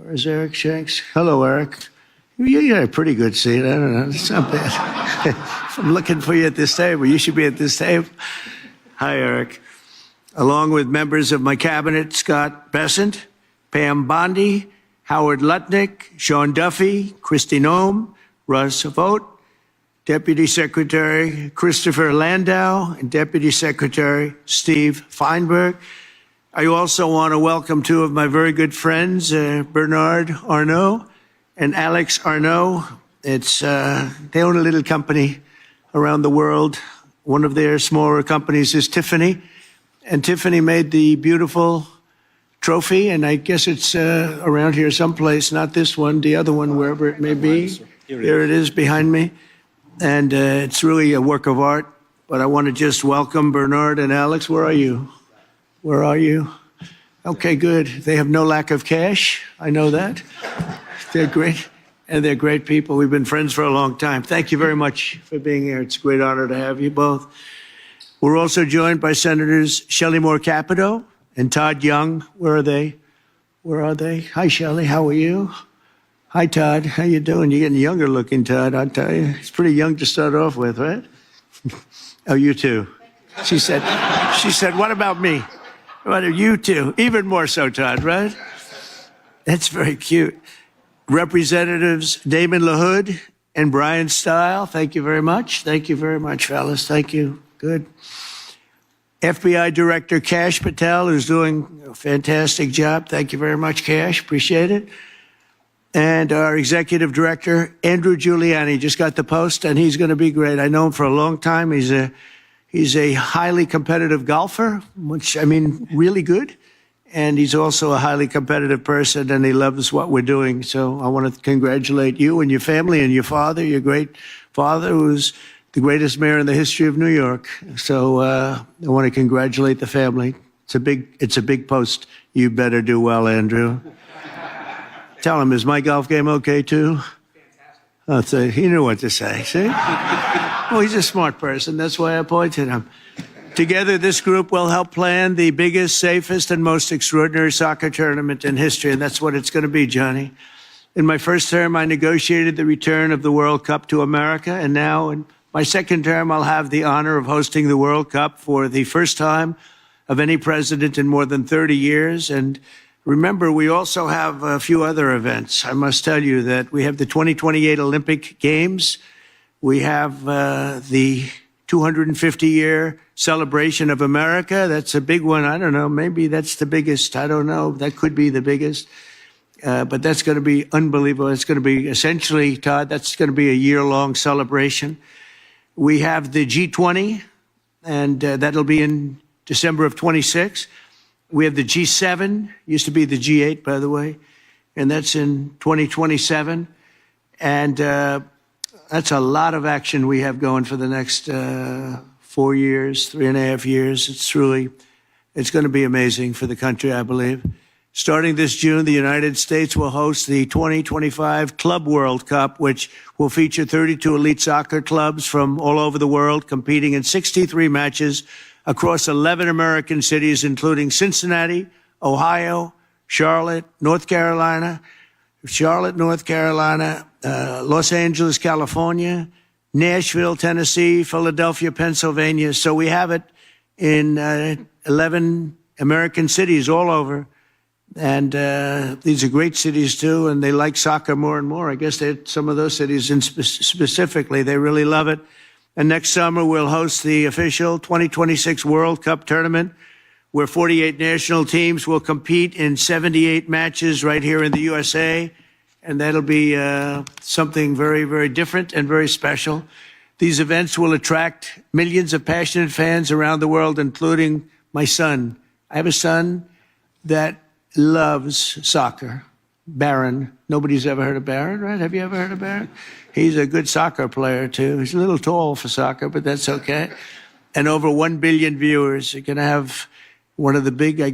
Where's Eric Shanks? Hello, Eric. You got a pretty good seat. I don't know. It's not bad. If I'm looking for you at this table, you should be at this table. Hi, Eric. Along with members of my cabinet, Scott Bessent, Pam Bondi, Howard Lutnick, Sean Duffy, Kristi Noem, Russ Vogt, Deputy Secretary Christopher Landau, and Deputy Secretary Steve Feinberg. I also want to welcome two of my very good friends, Bernard Arnault and Alex Arnault. They own a little company around the world. One of their smaller companies is Tiffany, and Tiffany made the beautiful trophy, and I guess it's around here someplace, not this one, the other one, wherever it may be. There it is behind me. And it's really a work of art, but I want to just welcome Bernard and Alex. Where are you? Where are you? Okay, good. They have no lack of cash. I know that. They're great, and they're great people. We've been friends for a long time. Thank you very much for being here. It's a great honor to have you both. We're also joined by Senators Shelley Moore Capito and Todd Young. Where are they? Where are they? Hi, Shelley. How are you? Hi, Todd. How you doing? You're getting younger looking, Todd, I'll tell you. It's pretty young to start off with, right? Oh, you too. She said, what about me? What are you too? Even more so, Todd, right? That's very cute. Representatives Damon LaHood and Brian Stile, thank you very much. Thank you very much, fellas. Thank you. Good. FBI Director Kash Patel is doing a fantastic job. Thank you very much, Kash. Appreciate it. And our executive director, Andrew Giuliani, just got the post, and he's going to be great. I know him for a long time. He's a highly competitive golfer, which, I mean, really good. And he's also a highly competitive person, and he loves what we're doing. So I want to congratulate you and your family and your father, your great father, who's the greatest mayor in the history of New York. So I want to congratulate the family. It's a big post. You better do well, Andrew. Tell him, is my golf game okay too? Fantastic. He knew what to say, see? Well, he's a smart person. That's why I appointed him. Together, this group will help plan the biggest, safest, and most extraordinary soccer tournament in history, and that's what it's going to be, Johnny. In my first term, I negotiated the return of the World Cup to America, and now in my second term, I'll have the honor of hosting the World Cup for the first time of any president in more than 30 years, and remember, we also have a few other events. I must tell you that we have the 2028 Olympic Games. We have the 250-year celebration of America. That's a big one. I don't know. Maybe that's the biggest. I don't know. That could be the biggest. But that's going to be unbelievable. It's going to be essentially, Todd, that's going to be a year-long celebration. We have the G20, and that'll be in December of 26. We have the G7, used to be the G8, by the way, and that's in 2027. And that's a lot of action we have going for the next 4 years, 3.5 years. It's going to be amazing for the country, I believe. Starting this June, the United States will host the 2025 Club World Cup, which will feature 32 elite soccer clubs from all over the world competing in 63 matches across 11 American cities, including Cincinnati, Ohio, Charlotte, North Carolina, Los Angeles, California, Nashville, Tennessee, Philadelphia, Pennsylvania. So we have it in 11 American cities all over. And these are great cities, too, and they like soccer more and more. I guess some of those cities specifically, they really love it. And next summer, we'll host the official 2026 World Cup tournament, where 48 national teams will compete in 78 matches right here in the USA. And that'll be something very, very different and very special. These events will attract millions of passionate fans around the world, including my son. I have a son that loves soccer. Barron. Nobody's ever heard of Barron, right? Have you ever heard of Barron? He's a good soccer player, too. He's a little tall for soccer, but that's okay. And over 1 billion viewers. You're going to have one of the biggest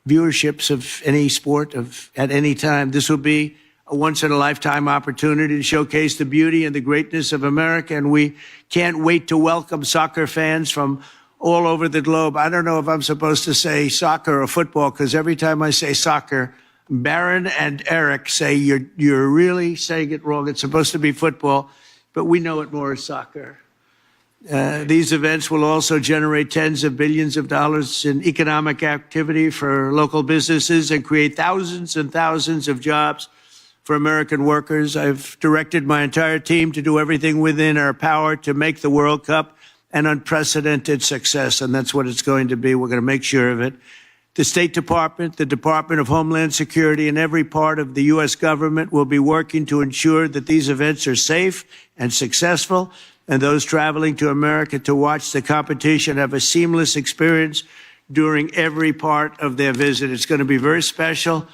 viewerships of any sport at any time. This will be a once-in-a-lifetime opportunity to showcase the beauty and the greatness of America, and we can't wait to welcome soccer fans from all over the globe. I don't know if I'm supposed to say soccer or football, because every time I say soccer, Baron and Eric say you're really saying it wrong. It's supposed to be football, but we know it more as soccer. These events will also generate tens of billions of dollars in economic activity for local businesses and create thousands and thousands of jobs for American workers. I've directed my entire team to do everything within our power to make the World Cup an unprecedented success, and that's what it's going to be. We're going to make sure of it. The State Department, the Department of Homeland Security, and every part of the U.S. government will be working to ensure that these events are safe and successful, and those traveling to America to watch the competition have a seamless experience during every part of their visit. It's going to be very special.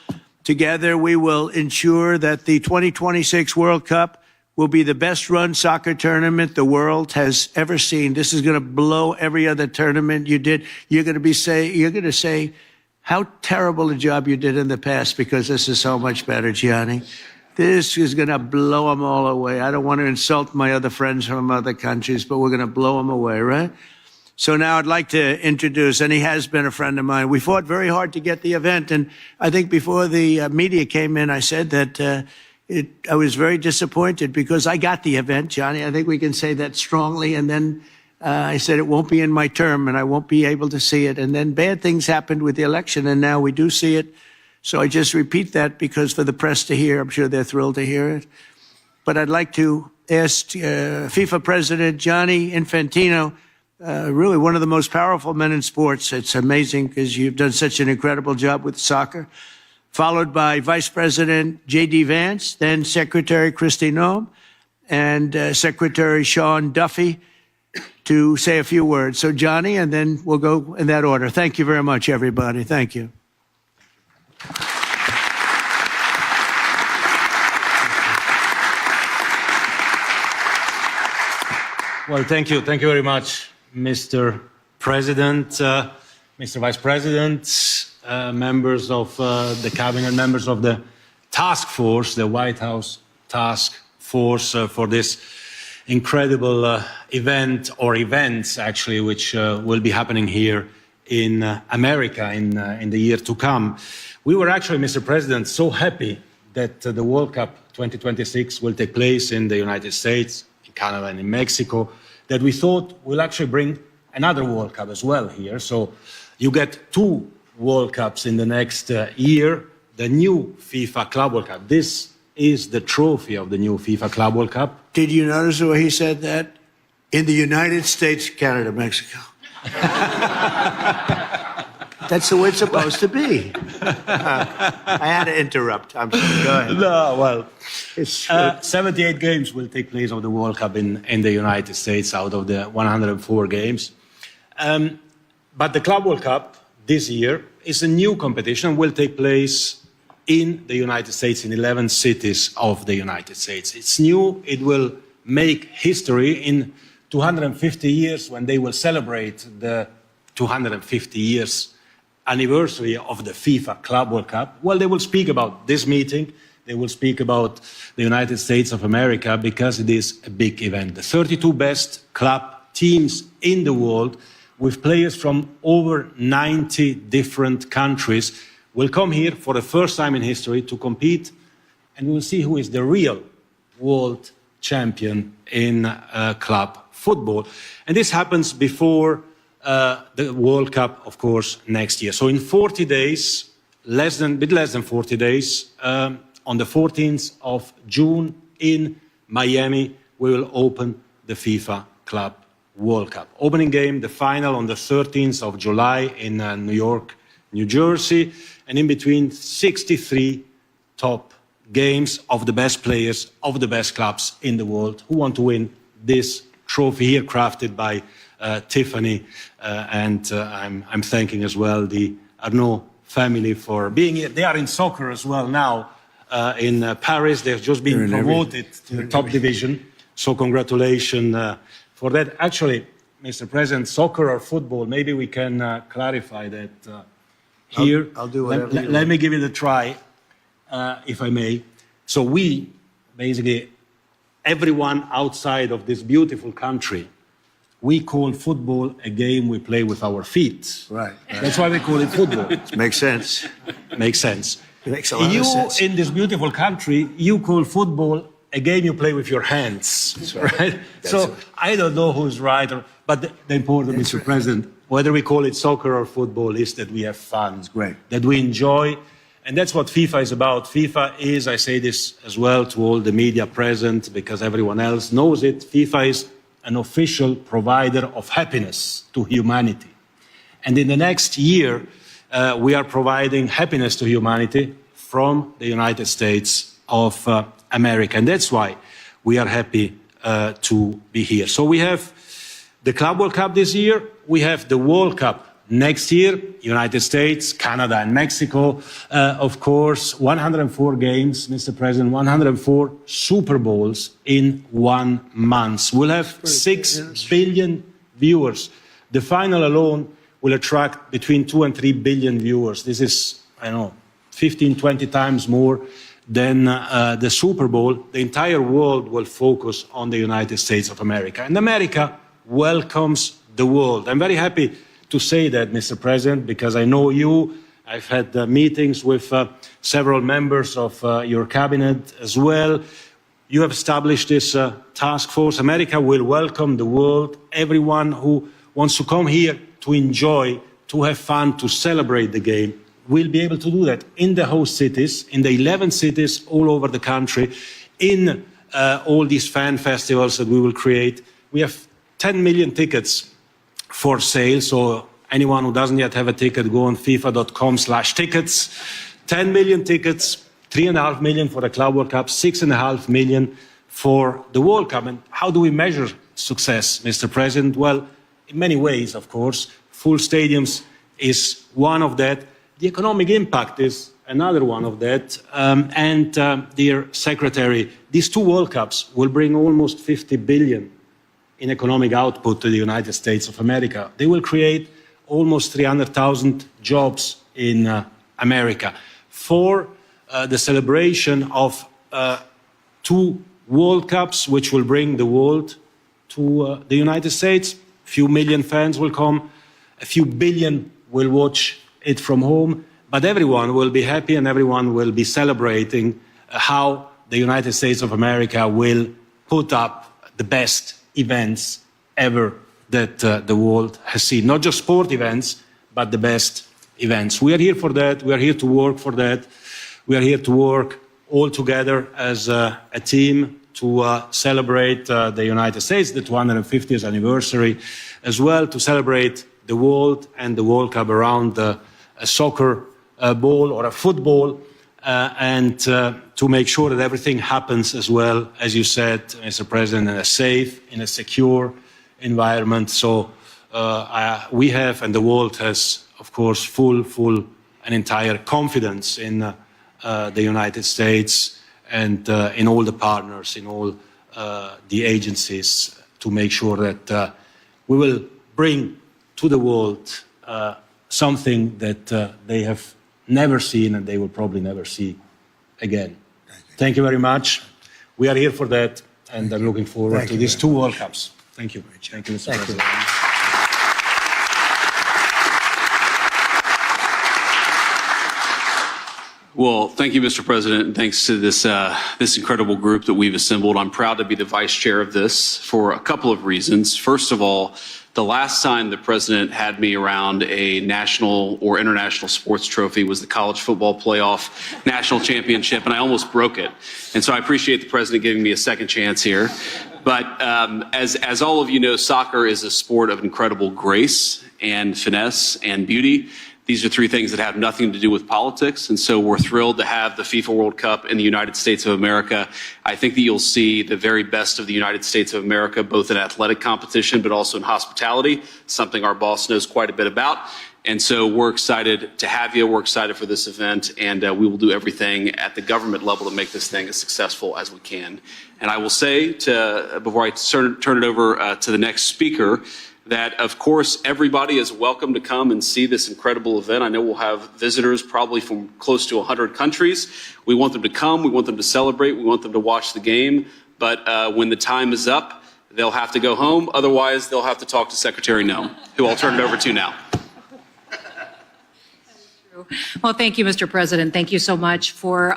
Together, we will ensure that the 2026 World Cup will be the best-run soccer tournament the world has ever seen. This is going to blow every other tournament you did. You're going to say how terrible a job you did in the past, because this is so much better, Gianni. This is going to blow them all away. I don't want to insult my other friends from other countries, but we're going to blow them away, right? So now I'd like to introduce, and he has been a friend of mine. We fought very hard to get the event, and I think before the media came in, I said that I was very disappointed because I got the event, Johnny. I think we can say that strongly. And then I said it won't be in my term and I won't be able to see it. And then bad things happened with the election, and now we do see it. So I just repeat that because for the press to hear, I'm sure they're thrilled to hear it. But I'd like to ask FIFA President Gianni Infantino, really one of the most powerful men in sports. It's amazing because you've done such an incredible job with soccer. Followed by Vice President J.D. Vance, then Secretary Kristi Noem, and Secretary Sean Duffy to say a few words. So Johnny, and then we'll go in that order. Thank you very much, everybody. Thank you. Well, thank you. Thank you very much, Mr. President, Mr. Vice President, members of the cabinet, members of the task force, the White House task force, for this incredible event, or events actually, which will be happening here in America in the year to come. We were actually, Mr. President, so happy that the World Cup 2026 will take place in the United States, in Canada and in Mexico, that we thought we'll actually bring another World Cup as well here. So you get two World Cups in the next year, the new FIFA Club World Cup. This is the trophy of the new FIFA Club World Cup. Did you notice the way he said that? In the United States, Canada, Mexico. That's the way it's supposed to be. I had to interrupt. I'm sorry. Go ahead. No, well, 78 games will take place of the World Cup in the United States out of the 104 games. But the Club World Cup this year is a new competition, will take place in the United States, in 11 cities of the United States. It's new. It will make history in 250 years when they will celebrate the 250 years anniversary of the FIFA Club World Cup. Well, they will speak about this meeting. They will speak about the United States of America because it is a big event. The 32 best club teams in the world, with players from over 90 different countries, will come here for the first time in history to compete, and we'll see who is the real world champion in club football. And this happens before the World Cup, of course, next year. So in 40 days, bit less than 40 days, on the 14th of June in Miami, we will open the FIFA Club World Cup. Opening game, the final on the 13th of July in New York, New Jersey, and in between 63 top games of the best players, of the best clubs in the world who want to win this trophy here, crafted by Tiffany, and I'm thanking as well the Arnaud family for being here. They are in soccer as well now in Paris. They've just been promoted to the top division, so congratulations for that. Actually, Mr. President, soccer or football, maybe we can clarify that here. I'll do whatever. Let me give it a try, if I may. So we, basically, everyone outside of this beautiful country, we call football a game we play with our feet. Right. That's why we call it football. Makes sense. Makes sense. It makes a lot of sense. In this beautiful country, you call football a game you play with your hands, right? So I don't know who's right, but the important, Mr. President, whether we call it soccer or football, is that we have fun, that we enjoy, and that's what FIFA is about. FIFA is, I say this as well to all the media present, because everyone else knows it, FIFA is an official provider of happiness to humanity. And in the next year, we are providing happiness to humanity from the United States of America. And that's why we are happy to be here. So we have the Club World Cup this year. We have the World Cup next year, United States, Canada, and Mexico. Of course, 104 games, Mr. President, 104 Super Bowls in 1 month. We'll have 6 billion viewers. The final alone will attract between 2 and 3 billion viewers. This is, 15, 20 times more than the Super Bowl. The entire world will focus on the United States of America. And America welcomes the world. I'm very happy to say that, Mr. President, because I know you. I've had meetings with several members of your cabinet as well. You have established this task force. America will welcome the world, everyone who wants to come here to enjoy, to have fun, to celebrate the game. We'll be able to do that in the host cities, in the 11 cities all over the country, in all these fan festivals that we will create. We have 10 million tickets for sale, so anyone who doesn't yet have a ticket, go on fifa.com/tickets. 10 million tickets, 3.5 million for the Club World Cup, 6.5 million for the World Cup. And how do we measure success, Mr. President? Well, in many ways, of course. Full stadiums is one of that. The economic impact is another one of that. Dear Secretary, these 2 World Cups will bring almost 50 billion in economic output to the United States of America. They will create almost 300,000 jobs in America. For the celebration of 2 World Cups, which will bring the world to the United States, a few million fans will come, a few billion will watch it from home, but everyone will be happy and everyone will be celebrating how the United States of America will put up the best events ever that the world has seen. Not just sport events, but the best events. We are here for that. We are here to work for that. We are here to work all together as a team to celebrate the United States, the 250th anniversary, as well to celebrate the world and the World Cup around a soccer ball or a football, and to make sure that everything happens as well, as you said, Mr. President, in a safe, in a secure environment. So we have, and the world has, of course, full and entire confidence in the United States and in all the partners, in all the agencies, to make sure that we will bring to the world something that they have never seen and they will probably never see again. Thank you very much. We are here for that, and I'm looking forward to these 2 World Cups. Thank you. Thank you, Mr. President. Well, thank you, Mr. President, and thanks to this incredible group that we've assembled. I'm proud to be the vice chair of this for a couple of reasons. First of all, the last time the president had me around a national or international sports trophy was the college football playoff national championship, and I almost broke it. And so I appreciate the president giving me a second chance here. But as all of you know, soccer is a sport of incredible grace and finesse and beauty. These are 3 things that have nothing to do with politics, and so we're thrilled to have the FIFA World Cup in the United States of America. I think that you'll see the very best of the United States of America, both in athletic competition, but also in hospitality, something our boss knows quite a bit about. And so we're excited to have you. We're excited for this event, and we will do everything at the government level to make this thing as successful as we can. And I will say, before I turn it over to the next speaker, that, of course, everybody is welcome to come and see this incredible event. I know we'll have visitors probably from close to 100 countries. We want them to come. We want them to celebrate. We want them to watch the game. But when the time is up, they'll have to go home. Otherwise, they'll have to talk to Secretary Noem, who I'll turn it over to now. Well, thank you, Mr. President. Thank you so much for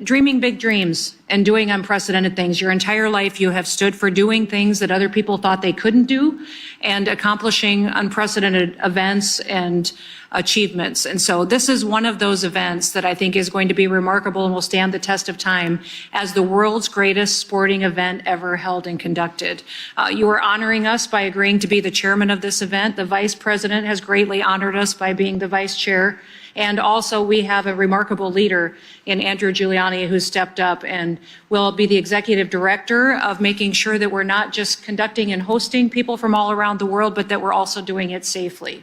dreaming big dreams and doing unprecedented things. Your entire life, you have stood for doing things that other people thought they couldn't do and accomplishing unprecedented events and achievements. And so this is one of those events that I think is going to be remarkable and will stand the test of time as the world's greatest sporting event ever held and conducted. You are honoring us by agreeing to be the chairman of this event. The vice president has greatly honored us by being the vice chair. And also we have a remarkable leader in Andrew Giuliani who stepped up and will be the executive director of making sure that we're not just conducting and hosting people from all around the world, but that we're also doing it safely.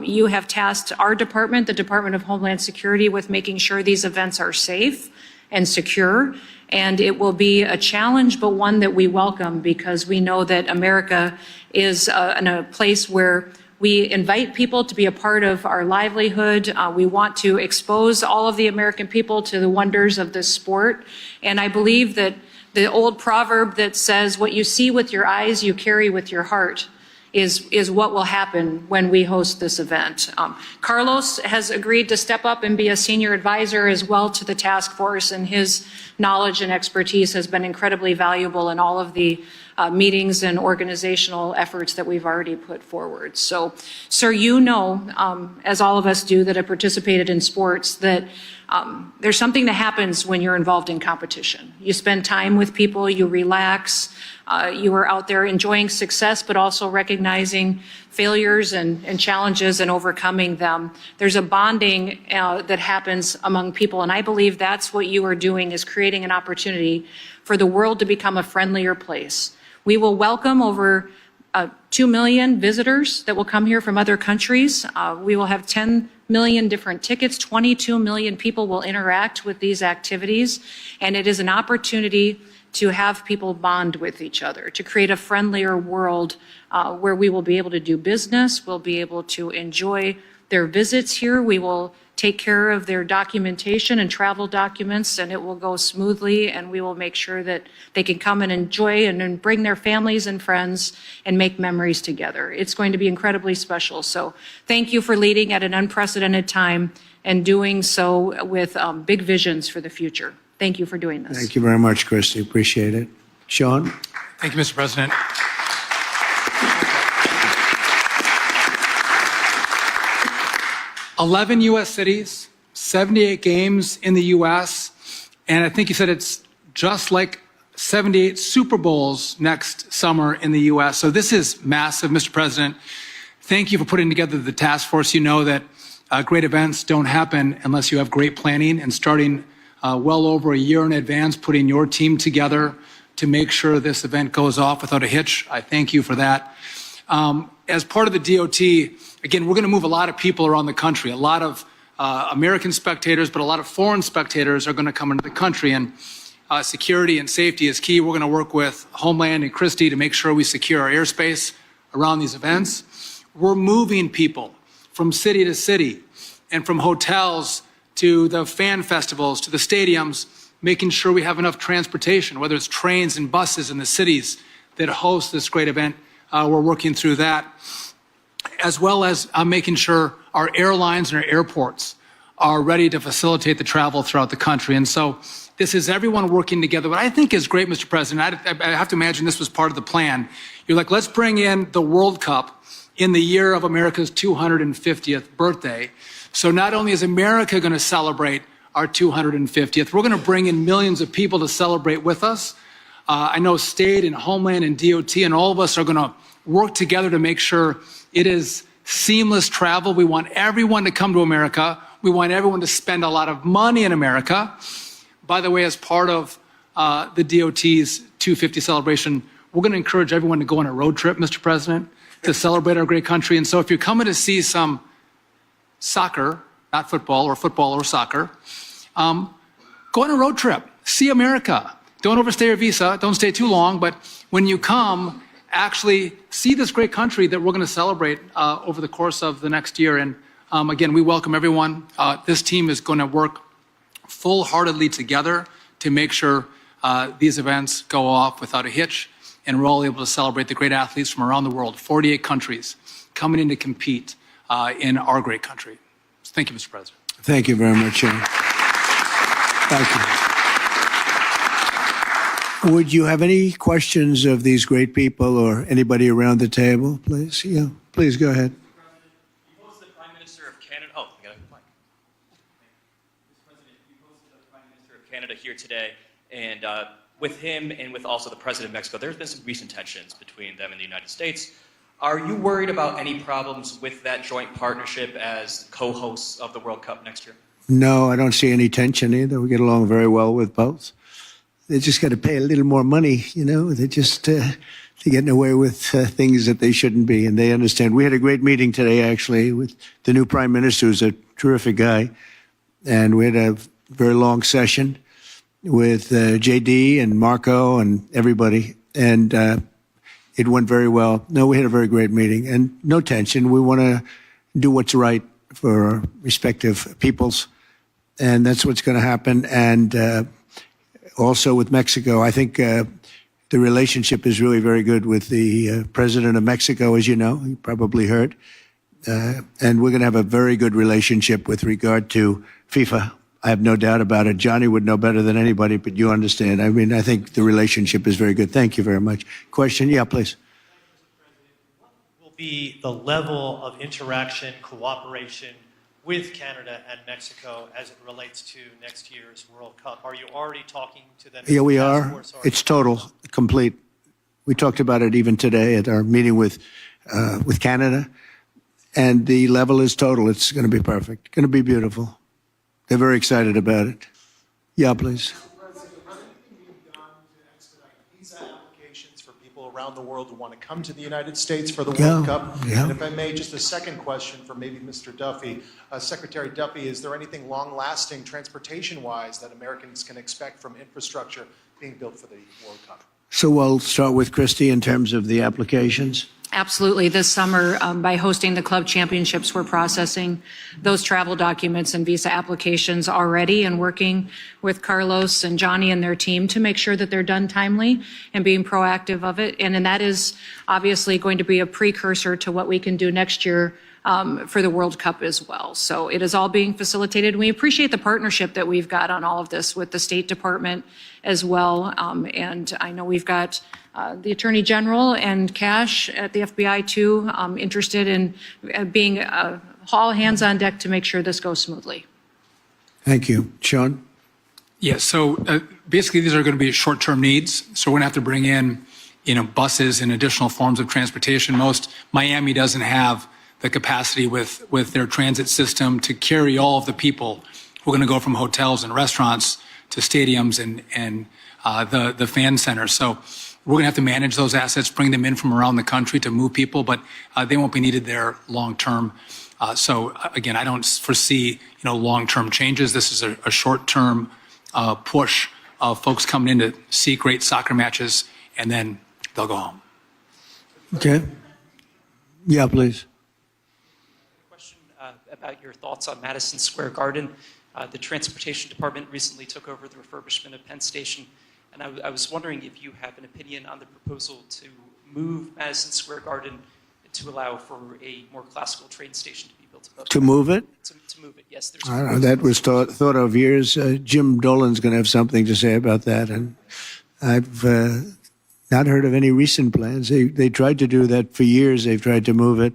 You have tasked our department, the Department of Homeland Security, with making sure these events are safe and secure. And it will be a challenge, but one that we welcome because we know that America is in a place where we invite people to be a part of our livelihood. We want to expose all of the American people to the wonders of this sport. And I believe that the old proverb that says, what you see with your eyes, you carry with your heart, is what will happen when we host this event. Carlos has agreed to step up and be a senior advisor as well to the task force, and his knowledge and expertise has been incredibly valuable in all of the meetings and organizational efforts that we've already put forward. So, sir, you know, as all of us do that have participated in sports, that there's something that happens when you're involved in competition. You spend time with people, you relax, you are out there enjoying success, but also recognizing failures and challenges and overcoming them. There's a bonding that happens among people, and I believe that's what you are doing, is creating an opportunity for the world to become a friendlier place. We will welcome over 2 million visitors that will come here from other countries. We will have 10 million different tickets. 22 million people will interact with these activities. And it is an opportunity to have people bond with each other, to create a friendlier world where we will be able to do business. We'll be able to enjoy their visits here. We will take care of their documentation and travel documents, and it will go smoothly, and we will make sure that they can come and enjoy and bring their families and friends and make memories together. It's going to be incredibly special. So thank you for leading at an unprecedented time and doing so with big visions for the future. Thank you for doing this. Thank you very much, Christy. Appreciate it. Sean? Thank you, Mr. President. "11 U.S. cities, 78 games in the U.S., and I think you said it's just like 78 Super Bowls next summer in the U.S. So this is massive, Mr. President. Thank you for putting together the task force. You know that great events don't happen unless you have great planning, and starting well over a year in advance, putting your team together to make sure this event goes off without a hitch. I thank you for that. As part of the DOT, again, we're going to move a lot of people around the country. A lot of American spectators, but a lot of foreign spectators are going to come into the country, and security and safety is key. We're going to work with Homeland and Christie to make sure we secure our airspace around these events. We're moving people from city to city and from hotels to the fan festivals to the stadiums, making sure we have enough transportation, whether it's trains and buses in the cities that host this great event. We're working through that, as well as making sure our airlines and our airports are ready to facilitate the travel throughout the country. And so this is everyone working together. What I think is great, Mr. President, I have to imagine this was part of the plan. You're like, let's bring in the World Cup in the year of America's 250th birthday. So not only is America going to celebrate our 250th, we're going to bring in millions of people to celebrate with us. I know State and Homeland and DOT and all of us are going to work together to make sure it is seamless travel. We want everyone to come to America. We want everyone to spend a lot of money in America. By the way, as part of the DOT's 250 celebration, we're going to encourage everyone to go on a road trip, Mr. President, to celebrate our great country. And so if you're coming to see some soccer, not football or soccer, go on a road trip, see America. Don't overstay your visa, don't stay too long, but when you come, actually see this great country that we're going to celebrate over the course of the next year. And again, we welcome everyone. This team is going to work full-heartedly together to make sure these events go off without a hitch, and we're all able to celebrate the great athletes from around the world, 48 countries coming in to compete in our great country. Thank you, Mr. President. Thank you very much, Sean. Thank you. Would you have any questions of these great people or anybody around the table, please? Yeah, please go ahead. You hosted the Prime Minister of Canada. Oh, I got a mic. Mr. President, you hosted the Prime Minister of Canada here today, and with him and with also the President of Mexico, there's been some recent tensions between them and the United States. Are you worried about any problems with that joint partnership as co-hosts of the World Cup next year? No, I don't see any tension either. We get along very well with both. They just got to pay a little more money, you know. They're just they're getting away with things that they shouldn't be, and they understand. We had a great meeting today, actually, with the new Prime Minister, who's a terrific guy, and we had a very long session with JD and Marco and everybody, and it went very well. No, we had a very great meeting, and no tension. We want to do what's right for our respective peoples, and that's what's going to happen. And also with Mexico, I think the relationship is really very good with the president of Mexico, as you know, you probably heard. And we're going to have a very good relationship with regard to FIFA. I have no doubt about it. Johnny would know better than anybody, but you understand. I mean, I think the relationship is very good. Thank you very much. Question? Yeah, please. What will be the level of interaction, cooperation with Canada and Mexico as it relates to next year's World Cup? Are you already talking to them? Yeah, we are. It's total, complete. We talked about it even today at our meeting with Canada, and the level is total. It's going to be perfect. Going to be beautiful. They're very excited about it. Yeah, please. Around the world who want to come to the United States for the World Cup. Yeah. And if I may, just a second question for maybe Mr. Duffy. Secretary Duffy, is there anything long-lasting transportation-wise that Americans can expect from infrastructure being built for the World Cup? So we'll start with Christy in terms of the applications. Absolutely. This summer, by hosting the club championships, we're processing those travel documents and visa applications already and working with Carlos and Johnny and their team to make sure that they're done timely and being proactive of it. And that is obviously going to be a precursor to what we can do next year for the World Cup as well. So it is all being facilitated. We appreciate the partnership that we've got on all of this with the State Department as well. And I know we've got the Attorney General and Cash at the FBI too, interested in being all hands on deck to make sure this goes smoothly. Thank you. Sean? Yeah, so basically these are going to be short-term needs. So we're going to have to bring in, buses and additional forms of transportation. Miami doesn't have the capacity with their transit system to carry all of the people who are going to go from hotels and restaurants to stadiums and the fan centers. So we're going to have to manage those assets, bring them in from around the country to move people, but they won't be needed there long-term. So again, I don't foresee, long-term changes. This is a short-term push of folks coming in to see great soccer matches, and then they'll go home. Okay. Yeah, please. Question about your thoughts on Madison Square Garden. The Transportation Department recently took over the refurbishment of Penn Station, and I was wondering if you have an opinion on the proposal to move Madison Square Garden to allow for a more classical train station to be built above. To move it? To move it, yes. I don't know. That was thought of years. Jim Dolan's going to have something to say about that, and I've not heard of any recent plans. They tried to do that for years. They've tried to move it.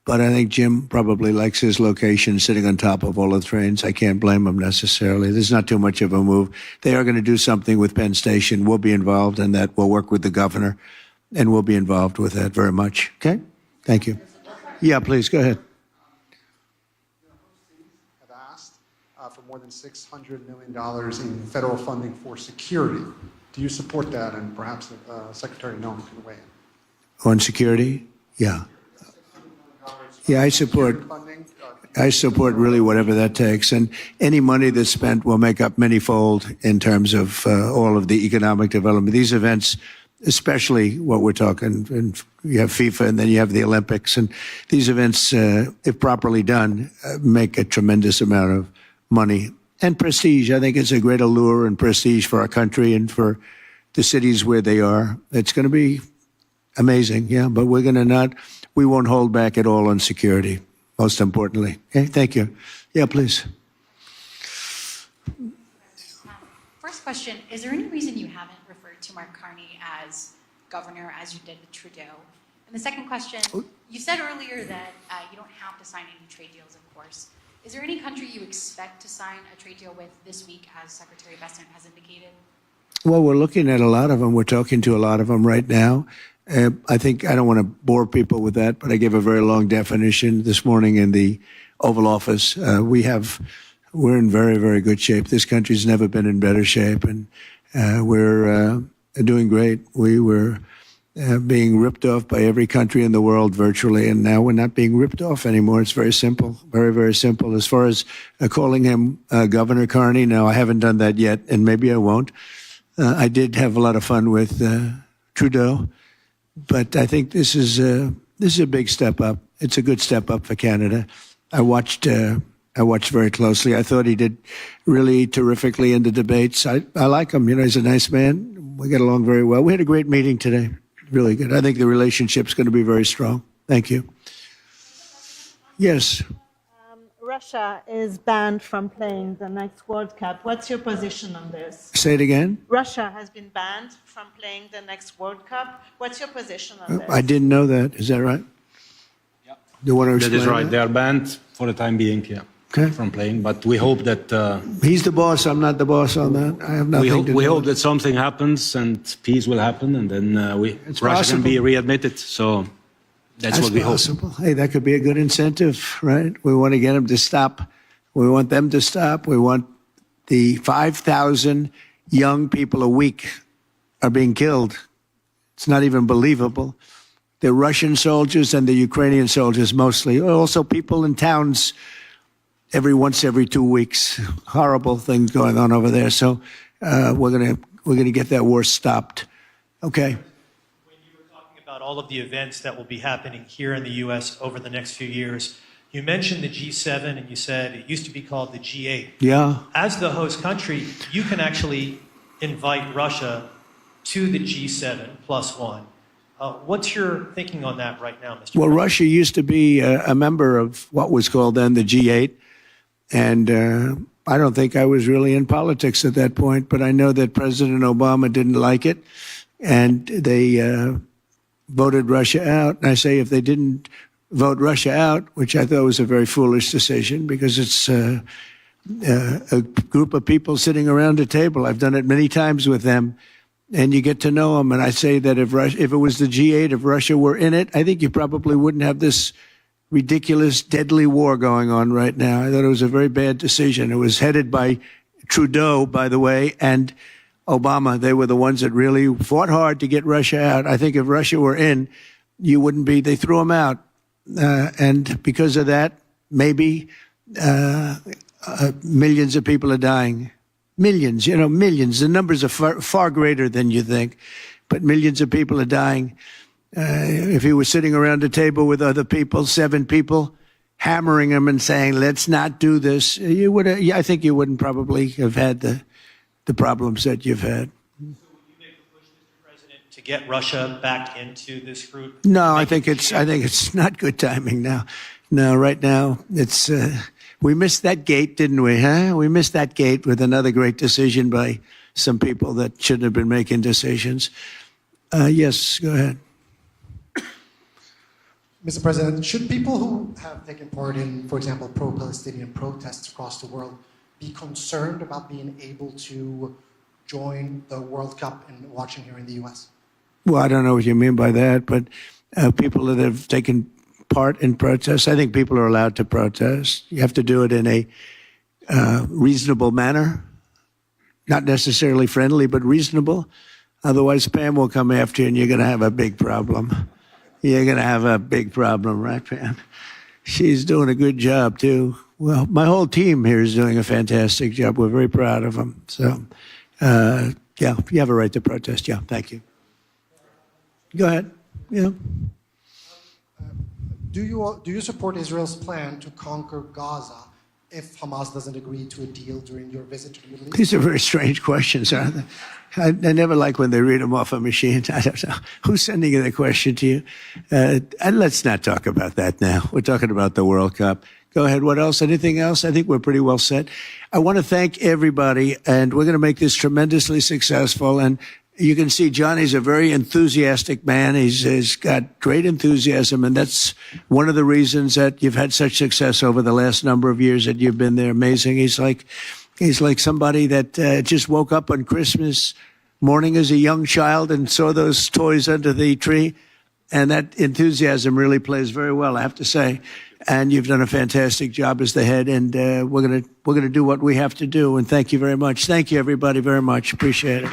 But I think Jim probably likes his location sitting on top of all the trains. I can't blame him necessarily. There's not too much of a move. They are going to do something with Penn Station. We'll be involved in that. We'll work with the governor, and we'll be involved with that very much. Okay? Thank you. Yeah, please, go ahead. Have asked for more than $600 million in federal funding for security. Do you support that? And perhaps Secretary Noem can weigh in. On security? Yeah. Yeah, I support really whatever that takes. And any money that's spent will make up manyfold in terms of all of the economic development. These events, especially what we're talking, and you have FIFA and then you have the Olympics. And these events, if properly done, make a tremendous amount of money and prestige. I think it's a great allure and prestige for our country and for the cities where they are. It's going to be amazing, yeah, but we won't hold back at all on security, most importantly. Okay, thank you. Yeah, please. First question, is there any reason you haven't referred to Mark Carney as governor as you did with Trudeau? And the second question, you said earlier that you don't have to sign any trade deals, of course. Is there any country you expect to sign a trade deal with this week, as Secretary Bessent has indicated? Well, we're looking at a lot of them. We're talking to a lot of them right now. I think I don't want to bore people with that, but I gave a very long definition this morning in the Oval Office. We're in very, very good shape. This country's never been in better shape, and we're doing great. We were being ripped off by every country in the world virtually, and now we're not being ripped off anymore. It's very simple, very, very simple. As far as calling him Governor Carney, no, I haven't done that yet, and maybe I won't. I did have a lot of fun with Trudeau, but I think this is a big step up. It's a good step up for Canada. I watched very closely. I thought he did really terrifically in the debates. I like him. You know, he's a nice man. We get along very well. We had a great meeting today. Really good. I think the relationship's going to be very strong. Thank you. Yes. Russia is banned from playing the next World Cup. What's your position on this? Say it again. Russia has been banned from playing the next World Cup. What's your position on this? I didn't know that. Is that right? Yeah. You want to explain That is right. that? They are banned for the time being, yeah, Okay. from playing. But we hope that He's the boss. I'm not the boss on that. I have nothing to do we hope with it. that something happens and peace will happen, and then It's Russia possible. can be readmitted. So that's what we hope. possible. Hey, that could be a good incentive, right? We want to get them to stop. We want them to stop. We want the 5,000 young people a week are being killed. It's not even believable. The Russian soldiers and the Ukrainian soldiers mostly. Also people in towns every 2 weeks. Horrible things going on over there. So we're gonna get that war stopped. Okay. When you were talking about all of the events that will be happening here in the U.S. over the next few years, you mentioned the G7 and you said it used to be called the G8. Yeah. As the host country, you can actually invite Russia to the G7 plus one. What's your thinking on that right now, Mr. Well, President? Russia used to be a member of what was called then the G8. And I don't think I was really in politics at that point, but I know that President Obama didn't like it. And they voted Russia out. And I say if they didn't vote Russia out, which I thought was a very foolish decision because it's a group of people sitting around a table. I've done it many times with them. And you get to know them. And I say that if it was the G8, if Russia were in it, I think you probably wouldn't have this ridiculous, deadly war going on right now. I thought it was a very bad decision. It was headed by Trudeau, by the way, and Obama. They were the ones that really fought hard to get Russia out. I think if Russia were in, you wouldn't be. They threw them out. And because of that, maybe millions of people are dying. Millions, millions. The numbers are far greater than you think, but millions of people are dying. If he was sitting around a table with other people, 7 people, hammering him and saying, let's not do this, I think you wouldn't probably have had the problems that you've had. So will you make a push, Mr. President, to get Russia back into this group? No, I think it's not good timing now. No, right now it's we missed that gate, didn't we? Huh? We missed that gate with another great decision by some people that shouldn't have been making decisions. Yes, go ahead. Mr. President, should people who have taken part in, for example, pro-Palestinian protests across the world be concerned about being able to join the World Cup and watching here in the U.S.? Well, I don't know what you mean by that, but people that have taken part in protests, I think people are allowed to protest. You have to do it in a reasonable manner, not necessarily friendly, but reasonable. Otherwise, Pam will come after you and you're going to have a big problem. You're going to have a big problem, right, Pam? She's doing a good job, too. Well, my whole team here is doing a fantastic job. We're very proud of them. So, yeah, you have a right to protest. Yeah, thank you. Go ahead. Yeah. Do you support Israel's plan to conquer Gaza if Hamas doesn't agree to a deal during your visit to the Middle East? These are very strange questions, aren't they? I never like when they read them off a machine. I don't know. Who's sending the question to you? And let's not talk about that now. We're talking about the World Cup. Go ahead. What else? Anything else? I think we're pretty well set. I want to thank everybody, and we're going to make this tremendously successful. And you can see Johnny's a very enthusiastic man. He's got great enthusiasm, and that's one of the reasons that you've had such success over the last number of years that you've been there. Amazing. He's like somebody that just woke up on Christmas morning as a young child and saw those toys under the tree. And that enthusiasm really plays very well, I have to say. And you've done a fantastic job as the head, and we're gonna do what we have to do. And thank you very much. Thank you, everybody, very much. Appreciate it.